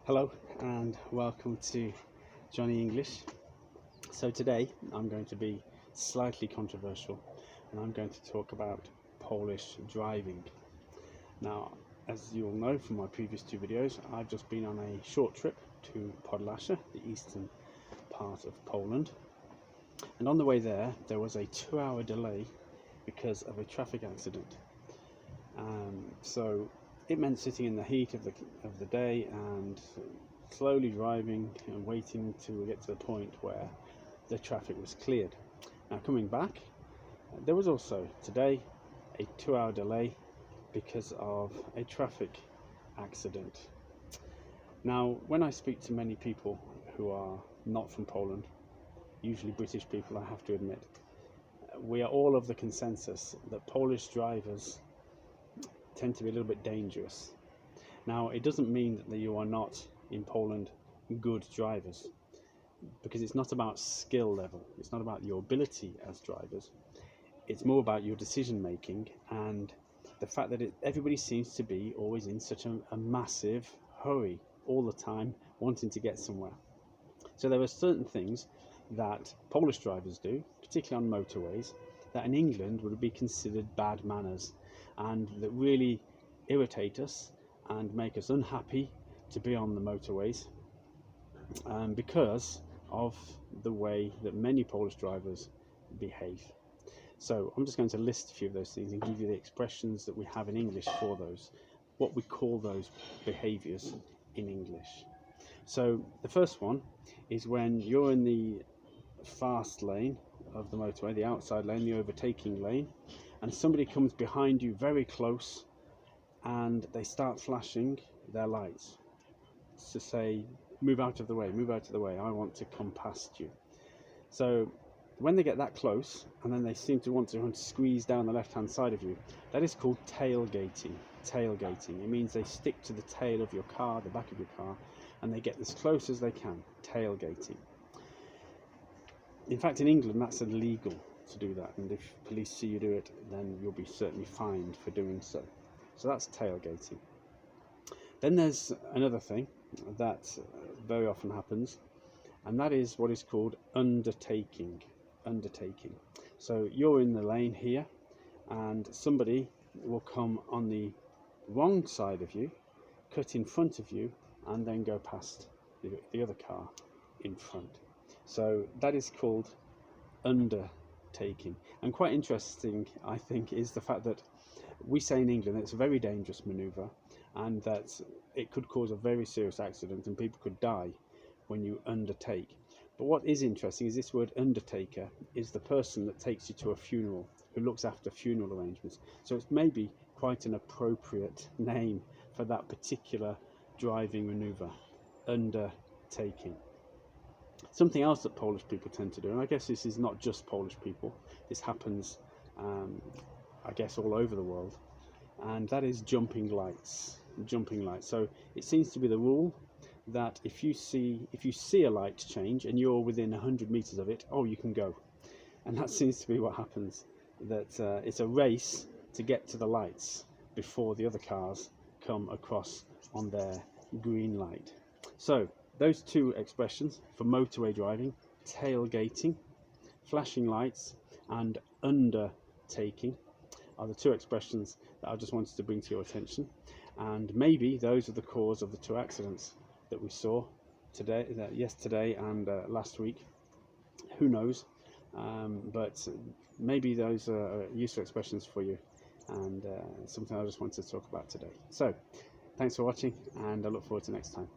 Hello and welcome to Johnny English. So today I'm going to be slightly controversial and I'm going to talk about Polish driving. Now, as you all know from my previous two videos, I've just been on a short trip to Podlaskie, the eastern part of Poland, and on the way there was a 2-hour delay because of a traffic accident. So it meant sitting in the heat of the day and slowly driving and waiting to get to the point where the traffic was cleared. Now coming back, there was also today a 2-hour delay because of a traffic accident. Now when I speak to many people who are not from Poland, usually British people, I have to admit, we are all of the consensus that Polish drivers tend to be a little bit dangerous. Now it doesn't mean that you are not in Poland good drivers, because it's not about skill level, it's not about your ability as drivers, it's more about your decision making and the fact that everybody seems to be always in such a massive hurry all the time, wanting to get somewhere. So there are certain things that Polish drivers do, particularly on motorways, that in England would be considered bad manners and that really irritate us and make us unhappy to be on the motorways, because of the way that many Polish drivers behave. So I'm just going to list a few of those things and give you the expressions that we have in English for those, what we call those behaviours in English. So the first one is when you're in the fast lane of the motorway, the outside lane, the overtaking lane, and somebody comes behind you very close and they start flashing their lights to say, move out of the way, I want to come past you. So when they get that close and then they seem to want to squeeze down the left hand side of you, that is called tailgating. It means they stick to the tail of your car, the back of your car, and they get as close as they can. Tailgating. In fact, in England that's illegal to do that, and if police see you do it, then you'll be certainly fined for doing so. So that's tailgating. Then there's another thing that very often happens, and that is what is called undertaking. So you're in the lane here and somebody will come on the wrong side of you, cut in front of you, and then go past the other car in front. So that is called undertaking. And quite interesting, I think, is the fact that we say in England that it's a very dangerous manoeuvre and that it could cause a very serious accident and people could die when you undertake. But what is interesting is this word undertaker is the person that takes you to a funeral, who looks after funeral arrangements. So it's maybe quite an appropriate name for that particular driving manoeuvre, undertaking. Something else that Polish people tend to do, and I guess this is not just Polish people, this happens I guess all over the world, and that is jumping lights. So it seems to be the rule that if you see a light change and you're within 100 meters of it, you can go. And that seems to be what happens, that it's a race to get to the lights before the other cars come across on their green light. So those two expressions for motorway driving, tailgating, flashing lights, and undertaking, are the two expressions that I just wanted to bring to your attention. And maybe those are the cause of the two accidents that we saw today, yesterday and last week. Who knows? But maybe those are useful expressions for you, and something I just wanted to talk about today. So thanks for watching, and I look forward to next time.